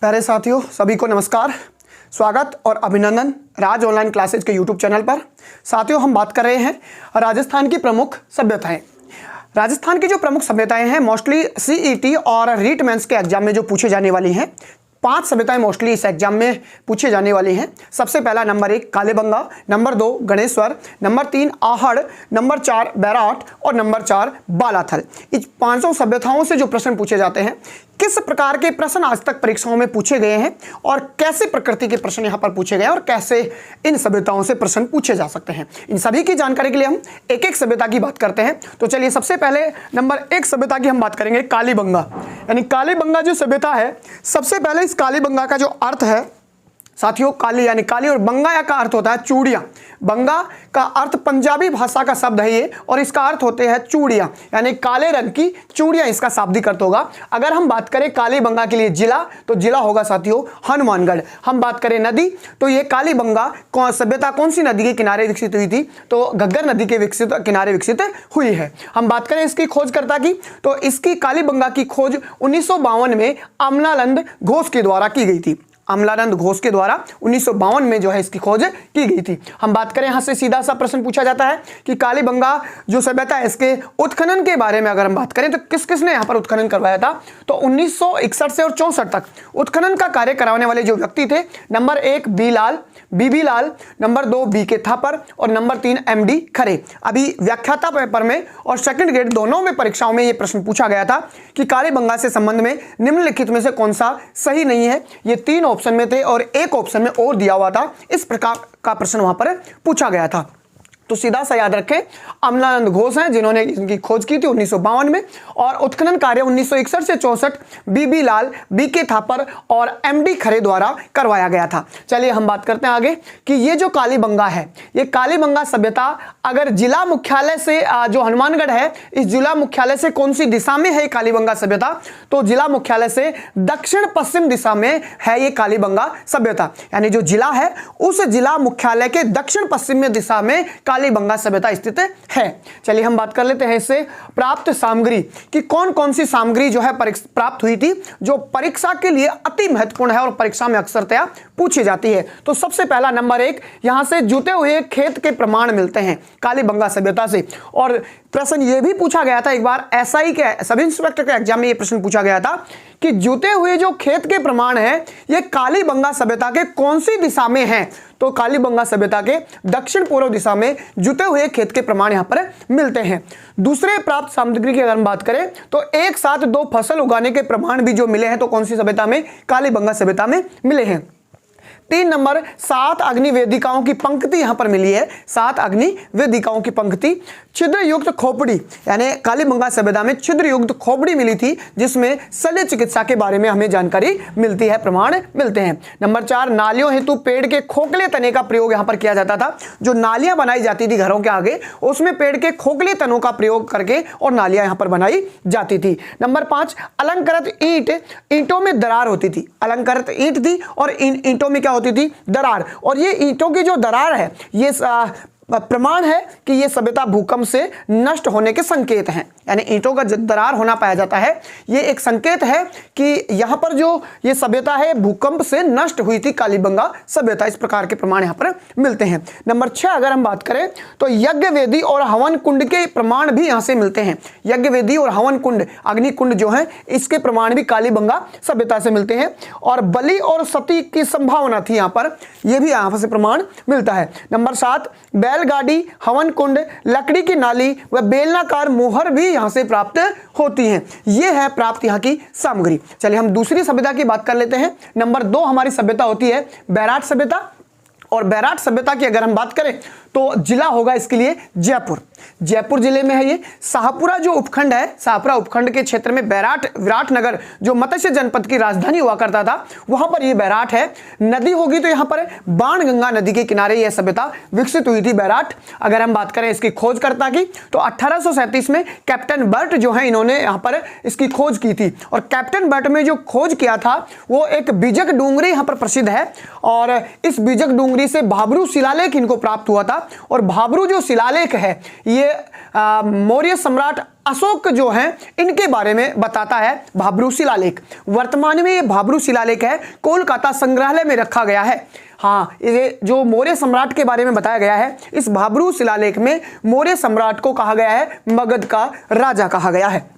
प्यारे साथियों, सभी को नमस्कार, स्वागत और अभिनंदन राज ऑनलाइन क्लासेज के यूट्यूब चैनल पर। साथियों, हम बात कर रहे हैं राजस्थान की प्रमुख सभ्यताएं। राजस्थान की जो प्रमुख सभ्यताएं हैं मोस्टली सीईटी और रीट मेंस के एग्जाम में जो पूछे जाने वाली हैं, 5 सभ्यताएं मोस्टली इस एग्जाम में पूछे जाने वाली हैं। सबसे पहला number 1 Kalibanga, number 2 Ganeshwar, number 3 Ahar, number 4 Bairat और नंबर 4 बालाथल। इन 500 सभ्यताओं से जो प्रश्न पूछे जाते हैं, किस प्रकार के प्रश्न आज तक परीक्षाओं में पूछे गए हैं और कैसे प्रकृति के प्रश्न यहाँ पर पूछे गए हैं और कैसे इन सभ्यताओं से प्रश्न पूछे जा सकते हैं, इन सभी की जानकारी के लिए हम एक एक सभ्यता की बात करते हैं। तो चलिए, सबसे पहले नंबर 1 सभ्यता की हम बात करेंगे, कालीबंगा। यानी कालीबंगा जो सभ्यता है, सबसे पहले इस कालीबंगा का जो अर्थ है साथियों, काली यानी काली और बंगा का अर्थ होता है चूड़ियाँ। बंगा का अर्थ पंजाबी भाषा का शब्द है ये, और इसका अर्थ होते हैं चूड़ियाँ, यानी काले रंग की चूड़ियाँ इसका शाब्दिक अर्थ होगा। अगर हम बात करें कालीबंगा के लिए जिला, तो जिला होगा साथियों हनुमानगढ़। हम बात करें नदी, तो ये कालीबंगा सभ्यता कौन सी नदी के किनारे विकसित हुई थी, तो घग्गर नदी के किनारे विकसित हुई है। हम बात करें इसकी खोजकर्ता की, तो इसकी कालीबंगा की खोज 1952 में अमलानंद घोष के द्वारा की गई थी। अमलानंद घोष के द्वारा 1952 में जो है इसकी खोज की गई थी। हम बात करें, यहां से सीधा सा प्रश्न पूछा जाता है कि कालीबंगा जो सभ्यता है, इसके उत्खनन के बारे में अगर हम बात करें तो किस किसने यहां पर उत्खनन करवाया था, तो 1961 से और 64 तक उत्खनन का कार्य कराने वाले जो व्यक्ति थे, नंबर 1 बीबी लाल, नंबर 2 बीके थापर और नंबर 3 एमडी खरे। अभी व्याख्याता पेपर में और सेकंड ग्रेड दोनों में परीक्षाओं में यह प्रश्न पूछा गया था कि कालीबंगा से संबंध में निम्नलिखित में से कौन सा सही नहीं है। ये 3 ऑप्शन में थे और एक ऑप्शन में और दिया हुआ था। इस प्रकार का प्रश्न वहां पर पूछा गया था। तो सीधा सा याद रखें, अमलानंद घोष हैं जिन्होंने इनकी खोज की थी 1952 में, और उत्खनन कार्य 1961 से 64 बीबी लाल, बीके थापर और एमडी खरे द्वारा करवाया गया था। चलिए हम बात करते हैं आगे कि ये जो कालीबंगा है, ये कालीबंगा सभ्यता अगर जिला मुख्यालय से जो हनुमानगढ़ है, इस जिला मुख्यालय से कौन सी दिशा में है कालीबंगा सभ्यता, तो जिला मुख्यालय से दक्षिण पश्चिम दिशा में है ये कालीबंगा सभ्यता। यानी जो जिला है उस जिला मुख्यालय के दक्षिण पश्चिम दिशा में कालीबंगा सभ्यता स्थित है। चलिए हम बात कर लेते हैं इससे प्राप्त सामग्री कि कौन कौन सी सामग्री जो है प्राप्त हुई थी, जो परीक्षा के लिए अति महत्वपूर्ण है और परीक्षा में अक्सरतया पूछी जाती है। तो सबसे पहला नंबर 1, यहां से जुते हुए खेत के प्रमाण मिलते हैं कालीबंगा सभ्यता से। और प्रश्न यह भी पूछा गया था एक बार एसआई के सब इंस्पेक्टर के एग्जाम में यह प्रश्न पूछा गया था कि जुते हुए जो खेत के प्रमाण है ये कालीबंगा सभ्यता के कौन सी दिशा में है, तो कालीबंगा सभ्यता के दक्षिण पूर्व दिशा में जुते हुए खेत के प्रमाण यहां पर मिलते हैं। दूसरे प्राप्त सामग्री की अगर हम बात करें तो एक साथ 2 फसल उगाने के प्रमाण भी जो मिले हैं, तो कौन सी सभ्यता में, कालीबंगा सभ्यता में मिले हैं। 3 नंबर 7 अग्नि वेदिकाओं की पंक्ति यहां पर मिली है, 7 अग्नि वेदिकाओं की पंक्ति। छिद्र युक्त खोपड़ी, यानी कालीबंगा सभ्यता में छिद्र युक्त खोपड़ी मिली थी, जिसमें शल्य चिकित्सा के बारे में हमें जानकारी मिलती है, प्रमाण मिलते हैं। नंबर 4 नालियों हेतु पेड़ के खोखले तने का प्रयोग यहां पर किया जाता था। जो नालियां बनाई जाती थी घरों के आगे, उसमें पेड़ के खोखले तनों का प्रयोग करके और नालियां यहां पर बनाई जाती थी। नंबर 5 अलंकृत ईंट, ईंटों में दरार होती थी। अलंकृत ईंट थी और इन ईंटों में क्या होती थी, दरार। और ये ईंटों की जो दरार है, ये प्रमाण है कि ये सभ्यता भूकंप से नष्ट होने के संकेत हैं। यानी ईंटों का दरार होना पाया जाता है, ये एक संकेत है कि यहां पर जो ये सभ्यता है भूकंप से नष्ट हुई थी कालीबंगा सभ्यता। इस प्रकार के प्रमाण यहां पर मिलते हैं। नंबर 6 अगर हम बात करें तो यज्ञ वेदी और हवन कुंड के प्रमाण भी यहां से मिलते हैं। यज्ञ वेदी और हवन कुंड, अग्नि कुंड जो है, इसके प्रमाण भी कालीबंगा सभ्यता से मिलते हैं। और बलि और सती की संभावना थी यहां पर, यह भी यहां से प्रमाण मिलता है। नंबर 7 बैलगाड़ी, हवन कुंड, लकड़ी की नाली व बेलनाकार मोहर भी यहां से प्राप्त होती हैं। यह है प्राप्त यहां की सामग्री। चलिए हम दूसरी सभ्यता की बात कर लेते हैं। नंबर 2 हमारी सभ्यता होती है बैराट सभ्यता। और बैराट सभ्यता की अगर हम बात करें तो जिला होगा इसके लिए जयपुर। जयपुर जिले में है ये। शाहपुरा जो उपखंड है, शाहपुरा उपखंड के क्षेत्र में बैराट, विराटनगर जो मत्स्य जनपद की राजधानी हुआ करता था, वहां पर ये बैराट है। नदी होगी तो यहां पर बाणगंगा नदी के किनारे यह सभ्यता विकसित हुई थी बैराट। अगर हम बात करें इसकी खोजकर्ता की, तो 1837 में कैप्टन बर्ट जो है, इन्होंने यहां पर इसकी खोज की थी। और कैप्टन बर्ट में जो खोज किया था वो एक बीजक डूंगरी यहां पर प्रसिद्ध है, और इस बीजक डूंगरी से भाबरू शिलालेख इनको प्राप्त हुआ था। और भाबरू जो शिलालेख है ये मौर्य सम्राट अशोक जो हैं इनके बारे में बताता है भाब्रू शिलालेख। वर्तमान में ये भाब्रू शिलालेख है, कोलकाता संग्रहालय में रखा गया है। हाँ, ये जो मौर्य सम्राट के बारे में बताया गया है, इस भाब्रू शिलालेख में मौर्य सम्राट को कहा गया है मगध का राजा कहा गया है।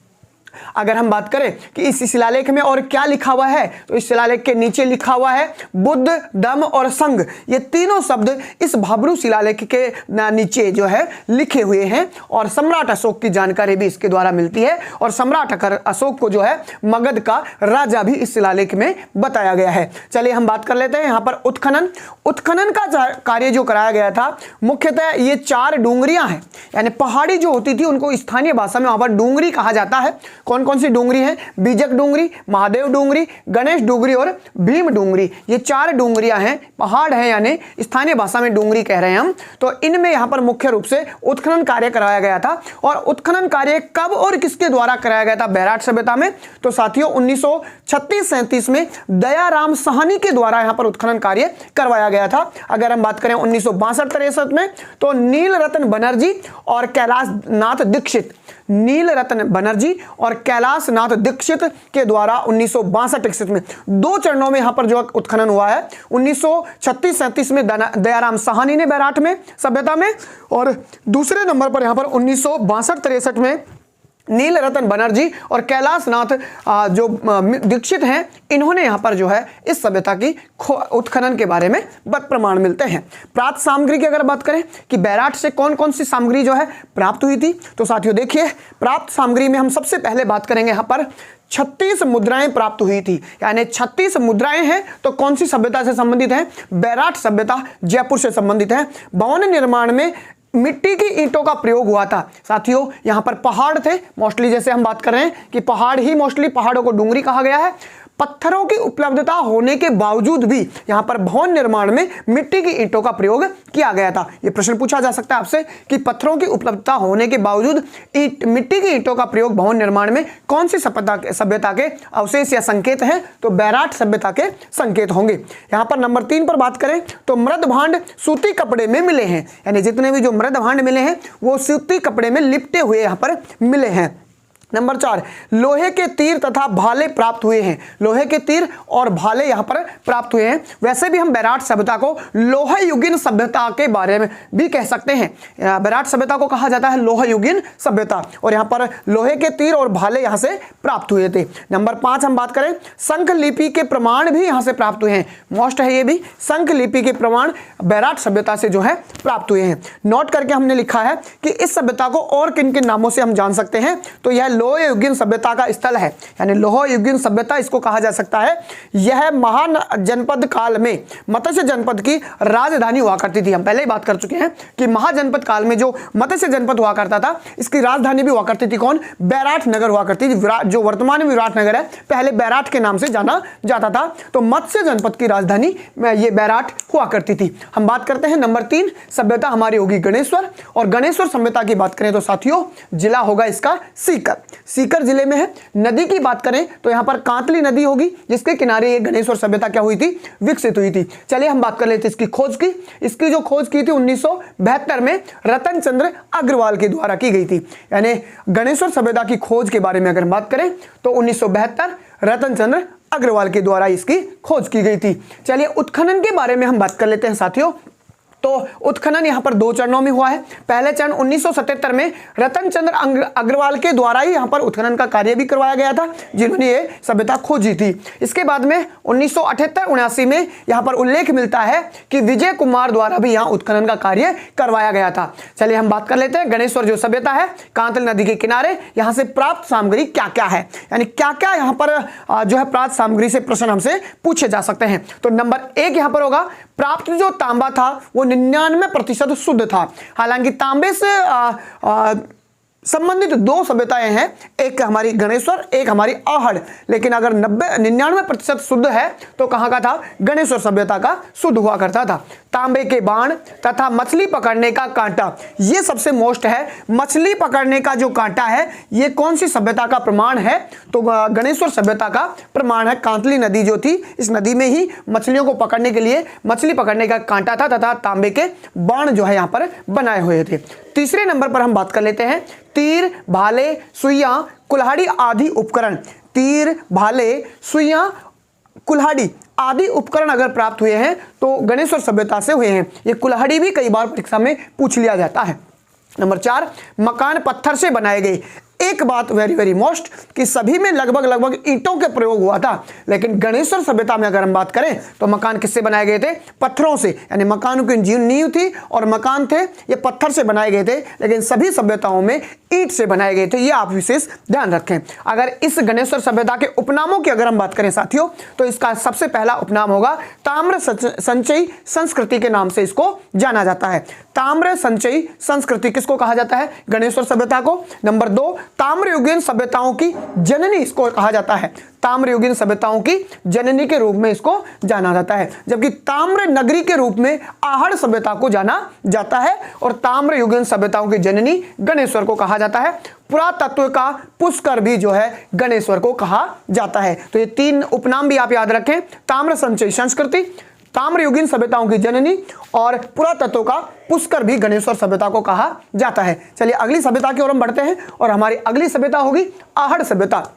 अगर हम बात करें कि इस शिलालेख में और क्या लिखा हुआ है, तो इस शिलालेख के नीचे लिखा हुआ है बुद्ध, दम और संघ। ये तीनों शब्द इस भाब्रू शिलालेख के नीचे जो है लिखे हुए हैं और सम्राट अशोक की जानकारी भी इसके द्वारा मिलती है। और सम्राट अशोक को जो है मगध का राजा भी इस शिलालेख में बताया गया है। चलिए हम बात कर लेते हैं यहाँ पर उत्खनन। उत्खनन का कार्य जो कराया गया था, मुख्यतः ये 4 डूंगरियां हैं, यानी पहाड़ी जो होती थी उनको स्थानीय भाषा में वहां पर डूंगरी कहा जाता है। कौन कौन सी डूंगरी है? बीजक डूंगरी, महादेव डूंगरी, गणेश डूंगरी और भीम डूंगरी। ये 4 डूंगरियां हैं, पहाड़ है, यानी स्थानीय भाषा में डूंगरी कह रहे हैं हम। तो इनमें यहां पर मुख्य रूप से उत्खनन कार्य कराया गया था। और उत्खनन कार्य कब और किसके द्वारा कराया गया था बैराट सभ्यता में? तो साथियों 1936-37 में दयाराम साहनी के द्वारा यहां पर उत्खनन कार्य करवाया गया था। अगर हम बात करें 1962-63 में, तो नीलरत्न बनर्जी और कैलाशनाथ दीक्षित, नीलरत्न बनर्जी और कैलाशनाथ दीक्षित के द्वारा 1962-61 में 2 चरणों में यहां पर जो उत्खनन हुआ है। 1936-37 में दयाराम साहनी ने बैराट में सभ्यता में, और दूसरे नंबर पर यहां पर 1962-63 में नीलरत्न बनर्जी और कैलाशनाथ जो दीक्षित हैं, इन्होंने यहाँ पर जो है इस सभ्यता की उत्खनन के बारे में प्रमाण मिलते हैं। प्राप्त सामग्री की अगर बात करें कि बैराट से कौन कौन सी सामग्री जो है प्राप्त हुई थी, तो साथियों देखिए प्राप्त सामग्री में हम सबसे पहले बात करेंगे यहाँ पर 36 मुद्राएं प्राप्त हुई थी। यानी 36 मुद्राएं हैं, तो कौन सी सभ्यता से संबंधित है? बैराट सभ्यता जयपुर से संबंधित है। भवन निर्माण में मिट्टी की ईंटों का प्रयोग हुआ था। साथियों यहां पर पहाड़ थे मोस्टली, जैसे हम बात कर रहे हैं कि पहाड़ ही मोस्टली, पहाड़ों को डूंगरी कहा गया है। पत्थरों की उपलब्धता होने के बावजूद भी यहां पर भवन निर्माण में मिट्टी की ईंटों का प्रयोग किया गया था। यह प्रश्न पूछा जा सकता है आपसे कि पत्थरों की उपलब्धता होने के बावजूद मिट्टी की ईंटों का प्रयोग भवन निर्माण में कौन सी सभ्यता के अवशेष या संकेत हैं? तो बैराट सभ्यता के संकेत होंगे। यहां पर नंबर 3 पर बात करें तो मृद भांड सूती कपड़े में मिले हैं, यानी जितने भी जो मृद भांड मिले हैं वो सूती कपड़े में लिपटे हुए यहां पर मिले हैं। नंबर 4, लोहे के तीर तथा भाले प्राप्त हुए हैं। लोहे के तीर और भाले यहां पर प्राप्त हुए हैं। वैसे भी हम बैराट सभ्यता को लोह युगीन सभ्यता के बारे में भी कह सकते हैं। बैराट सभ्यता को कहा जाता है लोह युगीन सभ्यता, और यहां पर लोहे के तीर और भाले यहां से प्राप्त हुए थे। नंबर 5 हम बात करें, शंख लिपि के प्रमाण भी यहां से प्राप्त हुए हैं। मोस्ट है ये भी, शंख लिपि के प्रमाण बैराट सभ्यता से जो है प्राप्त हुए हैं। नोट करके हमने लिखा है कि इस सभ्यता को और किन किन नामों से हम जान सकते हैं, तो यह लोह युगीन सभ्यता का स्थल है, यानी लोह युगीन सभ्यता इसको कहा जा सकता है। यह महान जनपद काल में मत्स्य जनपद की राजधानी हुआ करती थी। हम पहले ही बात कर चुके हैं कि महाजनपद काल में जो मत्स्य जनपद हुआ करता था, इसकी राजधानी भी हुआ करती थी कौन? बैराट नगर हुआ करती थी। जो वर्तमान में विराट नगर है, पहले बैराट के नाम से जाना जाता था। तो मत्स्य जनपद की राजधानी में ये बैराट हुआ करती थी। हम बात करते हैं नंबर 3, सभ्यता हमारी होगी गणेश्वर। और गणेश्वर सभ्यता की बात करें तो साथियों जिला होगा इसका सीकर। सीकर जिले में है। नदी की बात करें तो यहां पर कांतली नदी होगी, जिसके किनारे ये गणेश्वर सभ्यता क्या हुई थी? विकसित हुई थी। चलिए हम बात कर लेते हैं इसकी खोज की। इसकी जो खोज की थी 1972 में रतन चंद्र अग्रवाल के द्वारा की गई थी। यानी गणेश्वर सभ्यता की खोज के बारे में अगर बात करें तो 1972 रतन चंद्र अग्रवाल के द्वारा इसकी खोज की गई थी। चलिए उत्खनन के बारे में हम बात कर लेते हैं साथियों। तो उत्खनन यहां पर 2 चरणों में हुआ है। पहले चरण 1977 में रतन चंद्र अग्रवाल के द्वारा ही यहां पर उत्खनन का कार्य भी करवाया गया था, जिन्होंने ये सभ्यता खोजी थी। इसके बाद में 1978-79 में यहां पर उल्लेख मिलता है कि विजय कुमार द्वारा भी यहां उत्खनन का कार्य करवाया गया था। चलिए हम बात कर लेते हैं गणेश्वर जो सभ्यता है कांतल नदी के किनारे, यहां से प्राप्त सामग्री क्या क्या है, यानी क्या क्या यहां पर जो है प्राप्त सामग्री से प्रश्न हमसे पूछे जा सकते हैं। तो नंबर 1 यहां पर होगा प्राप्त जो तांबा था वो 99% शुद्ध था। हालांकि तांबे से संबंधित 2 सभ्यताएं हैं, एक हमारी गणेश्वर, एक हमारी आहड़। लेकिन अगर 99% शुद्ध है तो कहां का था? गणेश्वर सभ्यता का शुद्ध हुआ करता था। तांबे के बाण तथा मछली पकड़ने का कांटा, ये सबसे मोस्ट है। मछली पकड़ने का जो कांटा है ये कौन सी सभ्यता का प्रमाण है? तो गणेश्वर सभ्यता का प्रमाण है। कांतली नदी जो थी, इस नदी में ही मछलियों को पकड़ने के लिए मछली पकड़ने का कांटा था तथा तांबे के बाण जो है यहाँ पर बनाए हुए थे। तीसरे नंबर पर हम बात कर लेते हैं तीर, भाले, सुइयां, कुल्हाड़ी आदि उपकरण। तीर, भाले, सुइयां, कुल्हाड़ी आदि उपकरण अगर प्राप्त हुए हैं तो गणेश्वर सभ्यता से हुए हैं। ये कुल्हाड़ी भी कई बार परीक्षा में पूछ लिया जाता है। नंबर 4, मकान पत्थर से बनाए गए। एक बात वेरी वेरी मोस्ट कि सभी में लगभग ईंटों के प्रयोग हुआ था, लेकिन गणेश्वर सभ्यता में अगर हम बात करें तो मकान किससे बनाए गए थे? पत्थरों से। यानी मकानों की नींव थी और मकान थे ये पत्थर से बनाए गए थे, लेकिन सभी सभ्यताओं में ईंट से बनाए गए थे। ये आप विशेष ध्यान रखें। अगर इस गणेश्वर सभ्यता के उपनामों की अगर हम बात करें साथियों, तो इसका सबसे पहला उपनाम होगा ताम्र संचयी संस्कृति के नाम से इसको जाना जाता है। ताम्र संचयी संस्कृति किसको कहा जाता है? गणेश्वर सभ्यता को। नंबर 2, ताम्रयुगीन सभ्यताओं की जननी इसको कहा जाता है। ताम्रयुगीन सभ्यताओं की जननी के रूप में इसको जाना जाता है, जबकि ताम्र नगरी के रूप में आहड़ सभ्यता को जाना जाता है और ताम्रयुगीन सभ्यताओं की जननी गणेश्वर को कहा जाता है। पुरातत्व का पुष्कर भी जो है गणेश्वर को कहा जाता है। तो ये 3 उपनाम भी आप याद रखें, ताम्र संचयी संस्कृति, ताम्रयुगीन सभ्यताओं की जननी और पुरातत्व का पुष्कर भी गणेश्वर सभ्यता को कहा जाता है। चलिए अगली सभ्यता की ओर हम बढ़ते हैं और हमारी अगली सभ्यता होगी आहड़ सभ्यता।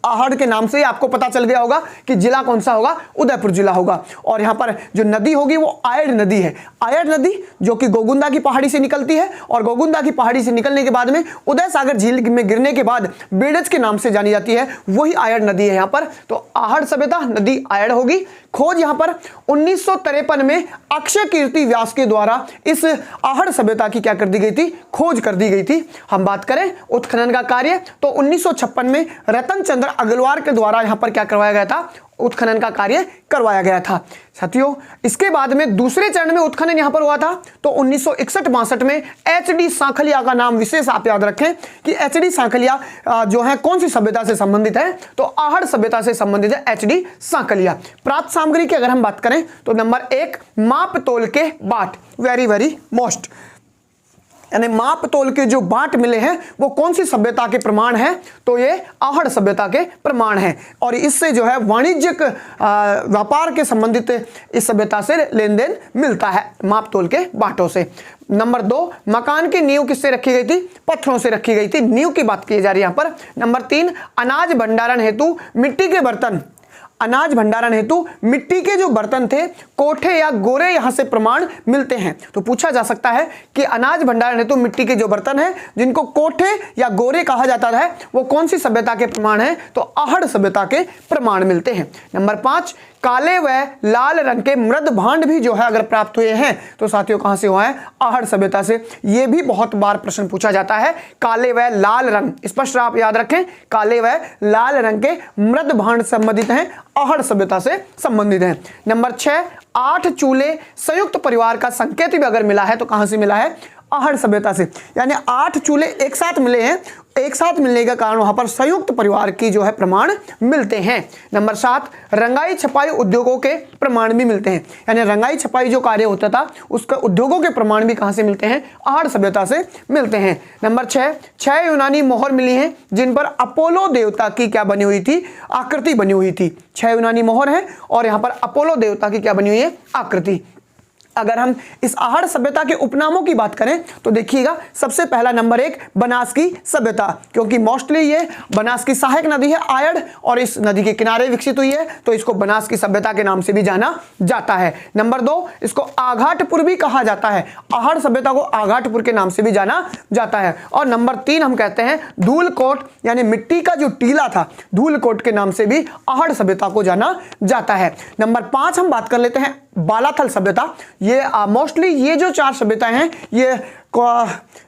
आहड़ के नाम से ही आपको पता चल गया होगा कि जिला कौन सा होगा? उदयपुर जिला होगा। और यहाँ पर जो नदी होगी वो आयड़ नदी है। आयड़ नदी जो कि गोगुंदा की पहाड़ी से निकलती है और गोगुंदा की पहाड़ी से निकलने के बाद में उदय सागर झील में गिरने के बाद बेड़ज के नाम से जानी जाती है, वही आयड़ नदी है यहाँ पर। तो आहड़ सभ्यता नदी आयड़ होगी। खोज यहाँ पर 1953 में अक्षय कीर्ति व्यास के द्वारा इस आहड़ सभ्यता की क्या कर दी गई थी? खोज कर दी गई थी। हम बात करें उत्खनन का कार्य तो 1956 में रतन चंद्र अग्रवाल के द्वारा यहाँ पर क्या करवाया गया था? उत्खनन का कार्य करवाया गया था साथियों। इसके बाद में दूसरे चरण में उत्खनन यहां पर हुआ था तो 1961-62 में एच.डी. सांखलिया का नाम विशेष आप याद रखें कि एच.डी. सांखलिया जो है कौन सी सभ्यता से संबंधित है? तो आहड़ सभ्यता से संबंधित है एच.डी. सांखलिया। प्राप्त सामग्री की अगर हम बात करें तो नंबर 1, माप तोल के बाट, वेरी वेरी मोस्ट। यानी माप तोल के जो बाट मिले हैं वो कौन सी सभ्यता के प्रमाण हैं? तो ये आहड़ सभ्यता के प्रमाण हैं और इससे जो है वाणिज्यिक व्यापार के संबंधित इस सभ्यता से लेन देन मिलता है माप तोल के बाटों से। नंबर 2, मकान की नींव किससे रखी गई थी? पत्थरों से रखी गई थी। नींव की बात की जा रही है यहाँ पर। नंबर 3, अनाज भंडारण हेतु मिट्टी के बर्तन। अनाज भंडारण हेतु मिट्टी के जो बर्तन थे, कोठे या गोरे यहां से प्रमाण मिलते हैं। तो पूछा जा सकता है कि अनाज भंडारण हेतु मिट्टी के जो बर्तन हैं जिनको कोठे या गोरे कहा जाता है वो कौन सी सभ्यता के प्रमाण हैं? तो आहड़ सभ्यता के प्रमाण मिलते हैं। नंबर 5, काले व लाल रंग के मृद भांड भी जो है अगर प्राप्त हुए हैं तो साथियों कहां से हुआ है? आहड़ सभ्यता से। ये भी बहुत बार प्रश्न पूछा जाता है। काले व लाल रंग स्पष्ट आप याद रखें, काले व लाल रंग के मृद भांड संबंधित हैं, आहड़ सभ्यता से संबंधित हैं। नंबर 6, 8 चूल्हे संयुक्त परिवार का संकेत भी अगर मिला है तो कहां से मिला है? आहड़ सभ्यता से। यानी 8 चूल्हे एक साथ मिले हैं, एक साथ मिलने का कारण वहां पर संयुक्त परिवार की जो है प्रमाण मिलते हैं। नंबर 7, रंगाई छपाई उद्योगों के प्रमाण भी मिलते हैं। यानी रंगाई छपाई जो कार्य होता था उसका उद्योगों के प्रमाण भी कहां से मिलते हैं? आहड़ सभ्यता से मिलते हैं। नंबर 6 यूनानी मोहर मिली हैं जिन पर अपोलो देवता की क्या बनी हुई थी? आकृति बनी हुई थी। 6 यूनानी मोहर है और यहां पर अपोलो देवता की क्या बनी हुई है? आकृति। अगर हम इस आहड़ सभ्यता के उपनामों की बात करें तो देखिएगा सबसे पहला नंबर 1 बनास की सभ्यता, क्योंकि मोस्टली ये बनास की सहायक नदी है आयड़ और इस नदी के किनारे विकसित हुई है तो इसको बनास की सभ्यता के नाम से भी जाना जाता है। नंबर 2, इसको आघाटपुर भी कहा जाता है। आहड़ सभ्यता को आघाटपुर के नाम से भी जाना जाता है। और नंबर 3 हम कहते हैं धूलकोट, यानी मिट्टी का जो टीला था धूलकोट के नाम से भी आहड़ सभ्यता को जाना जाता है। नंबर 5 हम बात कर लेते हैं बालाथल सभ्यता। ये मोस्टली ये जो 4 सभ्यताएं हैं ये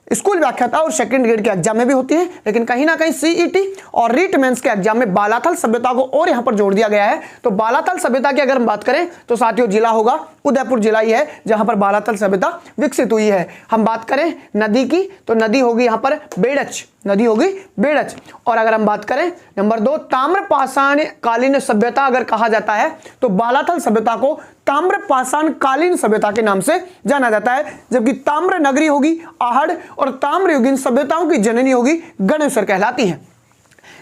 स्कूल व्याख्याता और सेकंड ग्रेड के एग्जाम में भी होती है, लेकिन कहीं ना कहीं सीईटी और रीट मेंस के एग्जाम में बालाथल सभ्यता को और यहां पर जोड़ दिया गया है। तो बालाथल सभ्यता की अगर हम बात करें तो साथियों जिला होगा उदयपुर जिला ही है जहां पर बालाथल सभ्यता विकसित हुई है। हम बात करें नदी की तो नदी होगी यहां पर बेड़च, नदी होगी बेड़च। और अगर हम बात करें नंबर 2 ताम्रपाषाण कालीन सभ्यता अगर कहा जाता है तो बालाथल सभ्यता को ताम्रपाषाण कालीन सभ्यता के नाम से जाना जाता है, जबकि ताम्र नगरी होगी आहड़ और ताम्रयुगीन सभ्यताओं की जननी होगी गणेश्वर कहलाती है।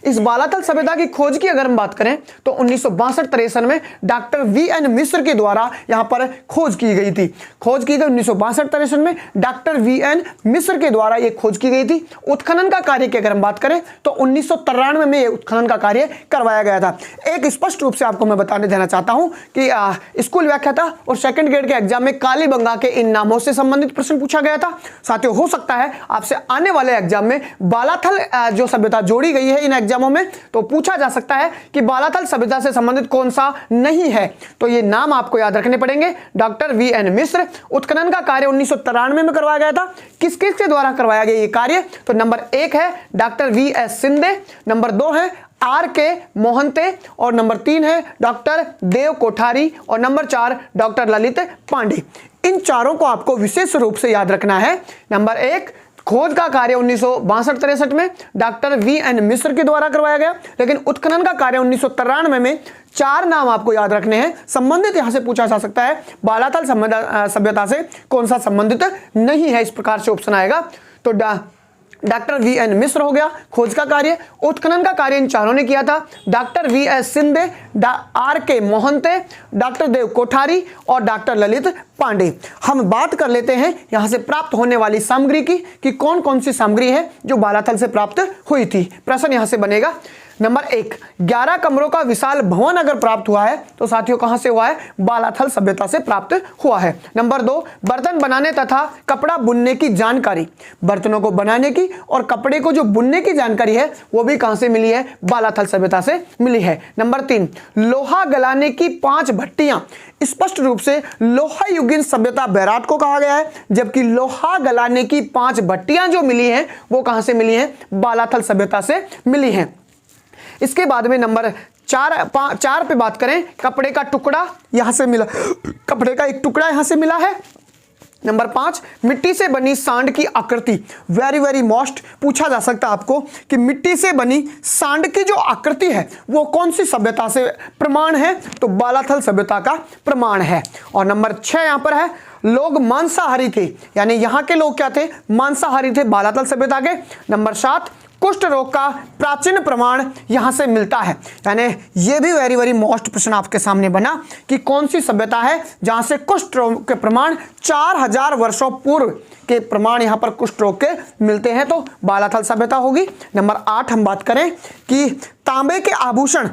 इस बालाथल सभ्यता की खोज की अगर हम बात करें तो 1962-63 में डॉक्टर वी.एन. मिश्र के द्वारा यहां पर खोज की गई थी। खोज की गई 1962-63 में डॉक्टर वी.एन. मिश्र के द्वारा यह खोज की गई थी। उत्खनन का कार्य की अगर हम बात करें तो 1993 में यह उत्खनन का कार्य करवाया गया था। एक स्पष्ट रूप से आपको मैं बताने देना चाहता हूं कि स्कूल व्याख्याता और सेकंड ग्रेड के एग्जाम में कालीबंगा के इन नामों से संबंधित प्रश्न पूछा गया था। साथियों, हो सकता है आपसे आने वाले एग्जाम में बालाथल जो सभ्यता जोड़ी गई है इन एग्जामों में, तो पूछा जा सकता है कि बालाथल सभ्यता से संबंधित कौन सा नहीं है। तो ये नाम आपको याद रखने पड़ेंगे। Doctor VN. मिश्र। उत्खनन का कार्य 1993 में करवाया गया था। किस किस के द्वारा करवाया गया ये कार्य? तो नंबर 1 है डॉक्टर वी.एस. सिंधे, नंबर 2 है आर.के. मोहंते, और नंबर 3 है डॉक्टर देव कोठारी, और नंबर 4 डॉक्टर ललित पांडे। इन चारों को आपको विशेष रूप से याद रखना है। नंबर 1, खोज का कार्य 1962-63 में डॉक्टर वी.एन. मिश्र के द्वारा करवाया गया, लेकिन उत्खनन का कार्य 1993 में। 4 नाम आपको याद रखने हैं। संबंधित यहां से पूछा जा सकता है बालाथल सभ्यता से कौन सा संबंधित नहीं है, इस प्रकार से ऑप्शन आएगा। तो डॉक्टर वी.एन. मिश्र हो गया खोज का कार्य। उत्खनन का कार्य इन चारों ने किया था, doctor V S. Shinde, R K. Mohanty, doctor Dev Kothari और डॉक्टर ललित पांडे। हम बात कर लेते हैं यहां से प्राप्त होने वाली सामग्री की कि कौन कौन सी सामग्री है जो बालाथल से प्राप्त हुई थी। प्रश्न यहां से बनेगा। नंबर 1, 11 कमरों का विशाल भवन अगर प्राप्त हुआ है तो साथियों कहां से हुआ है? बालाथल सभ्यता से प्राप्त हुआ है। नंबर 2, बर्तन बनाने तथा कपड़ा बुनने की जानकारी। बर्तनों को बनाने की और कपड़े को जो बुनने की जानकारी है वो भी कहां से मिली है? बालाथल सभ्यता से मिली है। नंबर 3, लोहा गलाने की 5 भट्टियां। स्पष्ट रूप से लोहा युगीन सभ्यता बैराट को कहा गया है, जबकि लोहा गलाने की 5 भट्टियां जो मिली हैं वो कहां से मिली हैं? बालाथल सभ्यता से मिली हैं। इसके बाद में नंबर 4 पे बात करें, कपड़े का टुकड़ा यहां से मिला, कपड़े का एक टुकड़ा यहां से मिला है। नंबर 5, मिट्टी से बनी सांड की आकृति। वेरी मोस्ट पूछा जा सकता है आपको कि मिट्टी से बनी सांड की जो आकृति है वो कौन सी सभ्यता से प्रमाण है? तो बालाथल सभ्यता का प्रमाण है। और नंबर 6 यहां पर है, लोग मांसाहारी थे, यानी यहां के लोग क्या थे? मांसाहारी थे बालाथल सभ्यता के। नंबर 7, कुष्ठ रोग का प्राचीन प्रमाण यहां से मिलता है, यानी यह भी वेरी मोस्ट प्रश्न आपके सामने बना कि कौन सी सभ्यता है जहां से कुष्ठ रोग के प्रमाण 4000 वर्षों पूर्व के प्रमाण यहां पर कुष्ठ रोग के मिलते हैं, तो बालाथल सभ्यता होगी। नंबर 8 हम बात करें कि तांबे के आभूषण,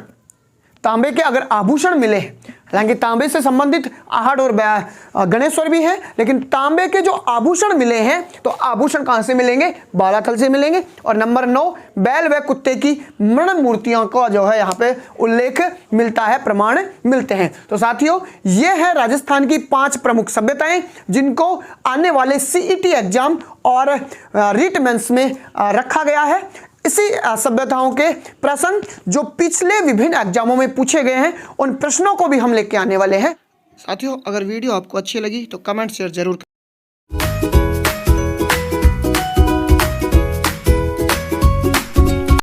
तांबे के अगर आभूषण मिले, हालांकि तांबे से संबंधित आहड़ और गणेश्वर भी है, लेकिन तांबे के जो आभूषण मिले हैं तो आभूषण कहां से मिलेंगे? बालाथल से मिलेंगे। और नंबर 9, बैल व कुत्ते की मृण मूर्तियों का जो है यहाँ पे उल्लेख मिलता है, प्रमाण मिलते हैं। तो साथियों ये है राजस्थान की 5 प्रमुख सभ्यताएं जिनको आने वाले CET एग्जाम और रिट मेंस में रखा गया है। इसी सभ्यताओं के प्रश्न जो पिछले विभिन्न एग्जामों में पूछे गए हैं उन प्रश्नों को भी हम लेके आने वाले हैं। साथियों अगर वीडियो आपको अच्छी लगी तो कमेंट शेयर जरूर करें।